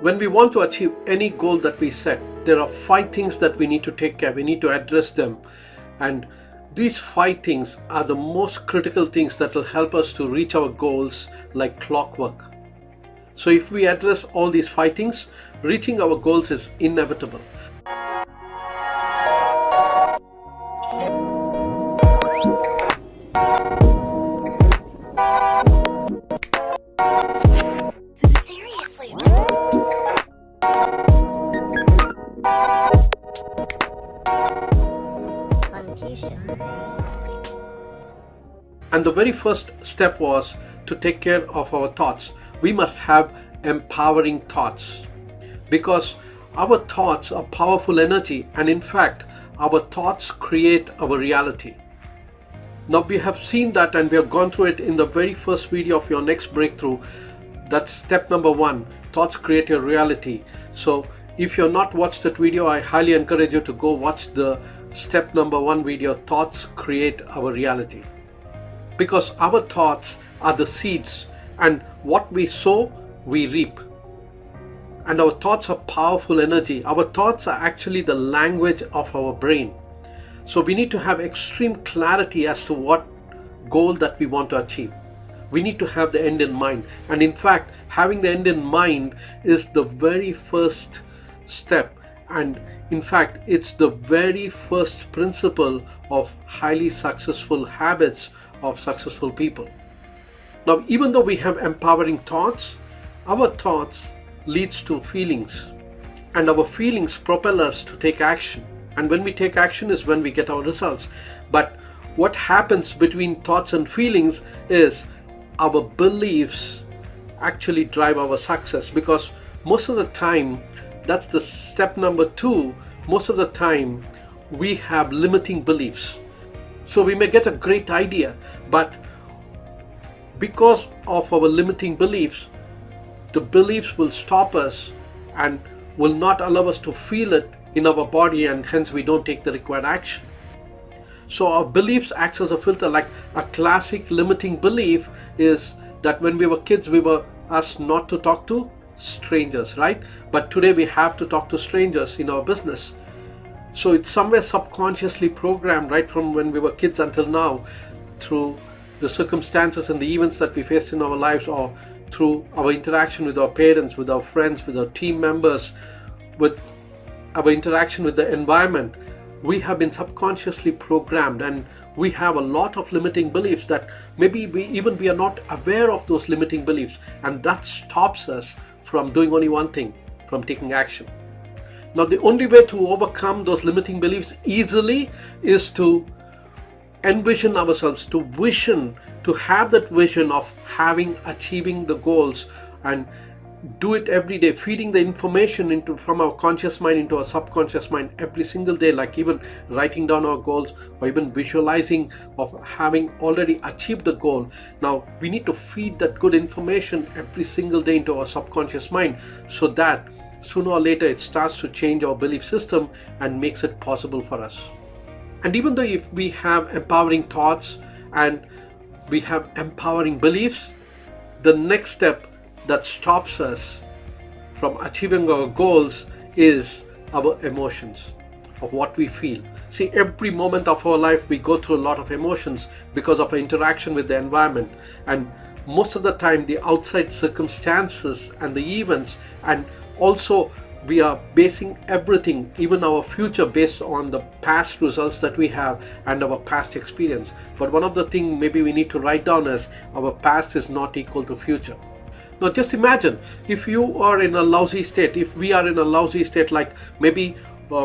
When we want to achieve any goal that we set, there are 5 things that we need to take care. We need to address them. And these 5 things are the most critical things that will help us to reach our goals like clockwork. So if we address all these 5 things, reaching our goals is inevitable. And the very first step was to take care of our thoughts. We must have empowering thoughts, because our thoughts are powerful energy, and in fact, our thoughts create our reality. Now we have seen that, and we have gone through it in the very first video of your next breakthrough. That's step number 1. Thoughts create your reality. So if you're not watched that video, I highly encourage you to go watch the step number 1 video, Thoughts Create Our Reality. Because our thoughts are the seeds, and what we sow, we reap. And our thoughts are powerful energy. Our thoughts are actually the language of our brain. So we need to have extreme clarity as to what goal that we want to achieve. We need to have the end in mind. And in fact, having the end in mind is the very first step. And in fact, it's the very first principle of highly successful habits of successful people. Now, even though we have empowering thoughts, our thoughts leads to feelings, and our feelings propel us to take action. And when we take action is when we get our results. But what happens between thoughts and feelings is our beliefs actually drive our success, because most of the time, that's the step number 2, most of the time we have limiting beliefs. So we may get a great idea, but because of our limiting beliefs, the beliefs will stop us and will not allow us to feel it in our body, and hence we don't take the required action. So our beliefs act as a filter. Like a classic limiting belief is that when we were kids, we were asked not to talk to strangers, right? But today we have to talk to strangers in our business. So it's somewhere subconsciously programmed right from when we were kids until now, through the circumstances and the events that we face in our lives, or through our interaction with our parents, with our friends, with our team members, with our interaction with the environment. We have been subconsciously programmed, and we have a lot of limiting beliefs that maybe we are not aware of those limiting beliefs, and that stops us from doing only one thing, from taking action. Now, the only way to overcome those limiting beliefs easily is to envision ourselves, to vision, to have that vision of achieving the goals, and do it every day, feeding the information from our conscious mind into our subconscious mind every single day, like even writing down our goals or even visualizing of having already achieved the goal. Now we need to feed that good information every single day into our subconscious mind, so that sooner or later it starts to change our belief system and makes it possible for us. And even though if we have empowering thoughts and we have empowering beliefs, the next step that stops us from achieving our goals is our emotions, of what we feel. See, every moment of our life we go through a lot of emotions because of our interaction with the environment, and most of the time the outside circumstances and the events, and also we are basing everything, even our future, based on the past results that we have and our past experience. But one of the things maybe we need to write down is our past is not equal to future. Now just imagine if you are in a lousy state, if we are in a lousy state, like maybe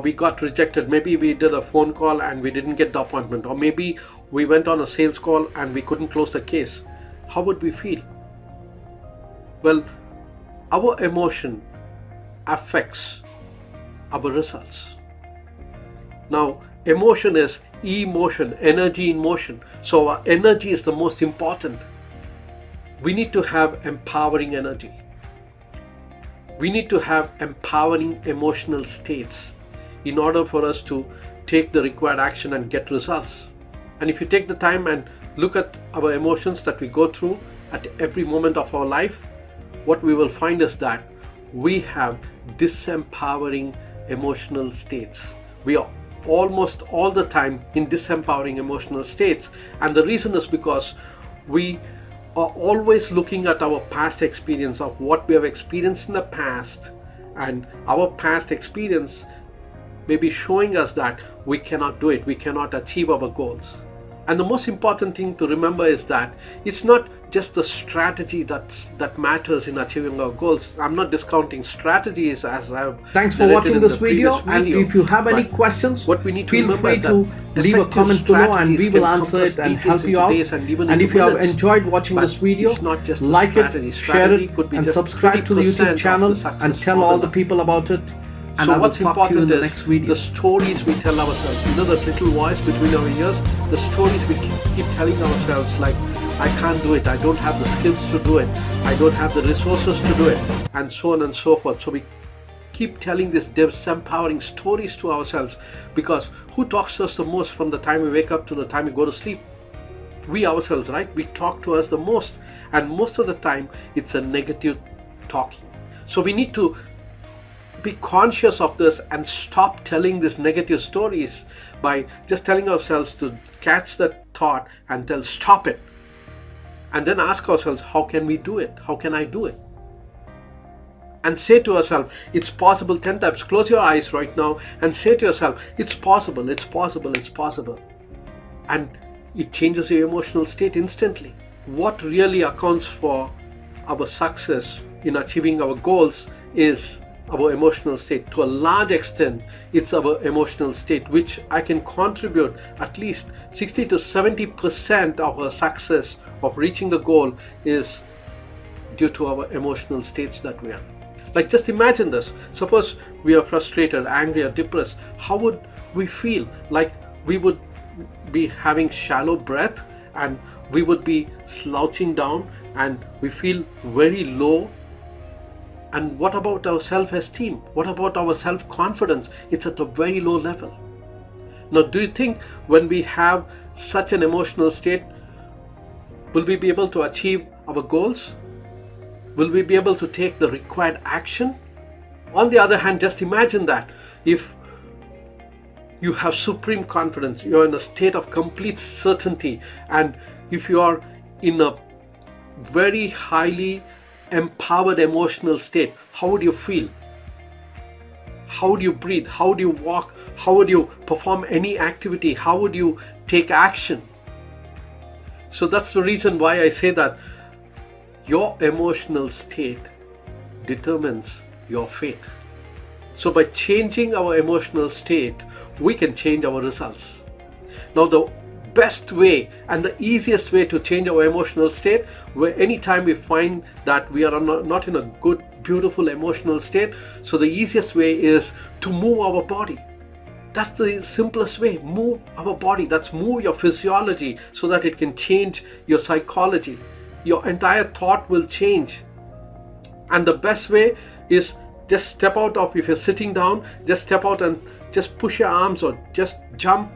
we got rejected, maybe we did a phone call and we didn't get the appointment, or maybe we went on a sales call and we couldn't close the case. How would we feel? Well, our emotion affects our results. Now, emotion is emotion, energy in motion. So our energy is the most important. We need to have empowering energy. We need to have empowering emotional states in order for us to take the required action and get results. And if you take the time and look at our emotions that we go through at every moment of our life, what we will find is that we have disempowering emotional states. We are almost all the time in disempowering emotional states, and the reason is because we are always looking at our past experience of what we have experienced in the past, and our past experience may be showing us that we cannot do it, we cannot achieve our goals. And the most important thing to remember is that it's not just the strategy that matters in achieving our goals. I'm not discounting strategies, as I've Thanks for watching this video, and if you have any questions, what we need to feel free to leave a comment below and we will answer it and help you out. And if you have enjoyed watching this video, like it, share it, and subscribe to the YouTube channel and tell all the people about it. And so what's important is the stories we tell ourselves. You know, that little voice between our ears, the stories we keep telling ourselves, like, I can't do it, I don't have the skills to do it, I don't have the resources to do it, and so on and so forth. So we keep telling these disempowering stories to ourselves, because who talks to us the most from the time we wake up to the time we go to sleep? We ourselves, right? We talk to us the most, and most of the time it's a negative talking. So we need to be conscious of this and stop telling these negative stories by just telling ourselves to catch that thought and tell stop it, and then ask ourselves, how can we do it? How can I do it? And say to ourselves, it's possible 10 times. Close your eyes right now and say to yourself, it's possible, it's possible, it's possible. And it changes your emotional state instantly. What really accounts for our success in achieving our goals is our emotional state. To a large extent, it's our emotional state, which I can contribute at least 60 to 70% of our success of reaching the goal is due to our emotional states that we are. Like, just imagine this. Suppose we are frustrated, angry, or depressed. How would we feel? Like, we would be having shallow breath, and we would be slouching down, and we feel very low. And what about our self-esteem? What about our self-confidence? It's at a very low level. Now, do you think when we have such an emotional state, will we be able to achieve our goals? Will we be able to take the required action? On the other hand, just imagine that if you have supreme confidence, you're in a state of complete certainty, and if you are in a very highly empowered emotional state, how would you feel? How would you breathe? How would you walk? How would you perform any activity? How would you take action? So that's the reason why I say that your emotional state determines your fate. So by changing our emotional state, we can change our results. Now, the best way and the easiest way to change our emotional state, where anytime we find that we are not in a good, beautiful emotional state, so the easiest way is to move our body. That's the simplest way. Move our body. That's move your physiology so that it can change your psychology. Your entire thought will change. And the best way is just step out of, if you're sitting down, just step out and just push your arms, or just jump,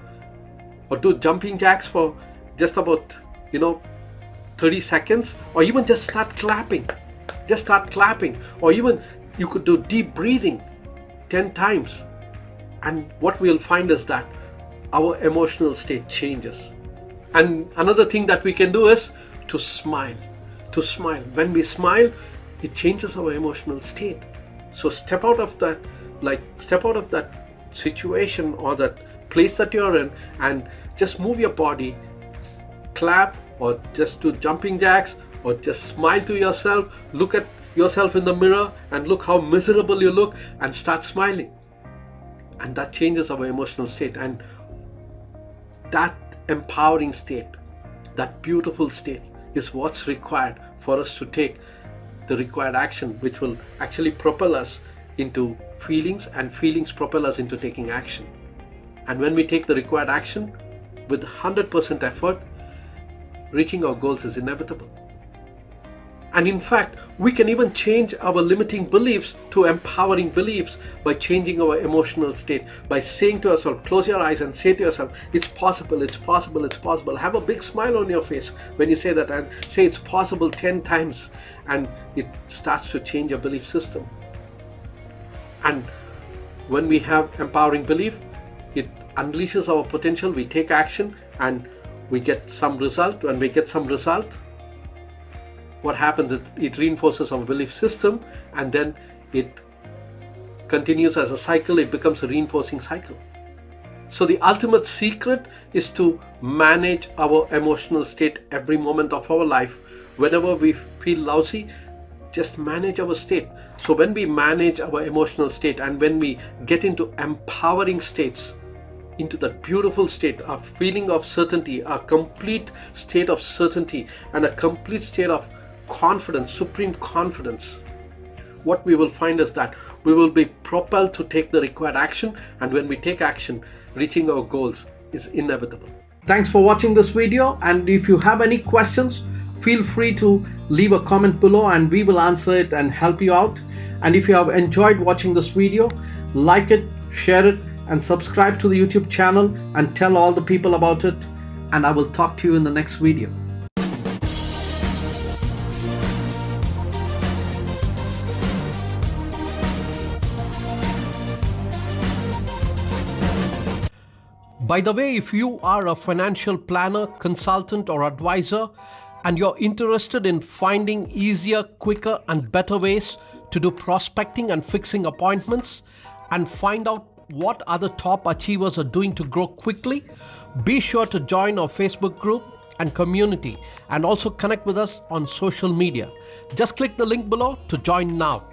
or do jumping jacks for just about 30 seconds, or even just start clapping. Just start clapping, or even you could do deep breathing 10 times. And what we'll find is that our emotional state changes. And another thing that we can do is to smile. To smile. When we smile, it changes our emotional state. So step out of that situation or that place that you're in, and just move your body, clap, or just do jumping jacks, or just smile to yourself. Look at yourself in the mirror and look how miserable you look, and start smiling. And that changes our emotional state. And that empowering state, that beautiful state, is what's required for us to take the required action, which will actually propel us into feelings, and feelings propel us into taking action. And when we take the required action with 100% effort, reaching our goals is inevitable. And in fact, we can even change our limiting beliefs to empowering beliefs by changing our emotional state, by saying to ourselves, close your eyes and say to yourself, it's possible, it's possible, it's possible. Have a big smile on your face when you say that, and say it's possible 10 times, and it starts to change your belief system. And when we have empowering belief, it unleashes our potential, we take action, and we get some result. When we get some result, what happens is it reinforces our belief system, and then it continues as a cycle. It becomes a reinforcing cycle. So the ultimate secret is to manage our emotional state every moment of our life. Whenever we feel lousy, just manage our state. So when we manage our emotional state, and when we get into empowering states, into that beautiful state, a feeling of certainty, a complete state of certainty, and a complete state of confidence, supreme confidence, what we will find is that we will be propelled to take the required action, and when we take action, reaching our goals is inevitable. Thanks for watching this video, and if you have any questions, feel free to leave a comment below and we will answer it and help you out. And if you have enjoyed watching this video, like it, share it, and subscribe to the YouTube channel and tell all the people about it. And I will talk to you in the next video. By the way, if you are a financial planner, consultant, or advisor, and you're interested in finding easier, quicker, and better ways to do prospecting and fixing appointments, and find out what other top achievers are doing to grow quickly, be sure to join our Facebook group and community, and also connect with us on social media. Just click the link below to join now.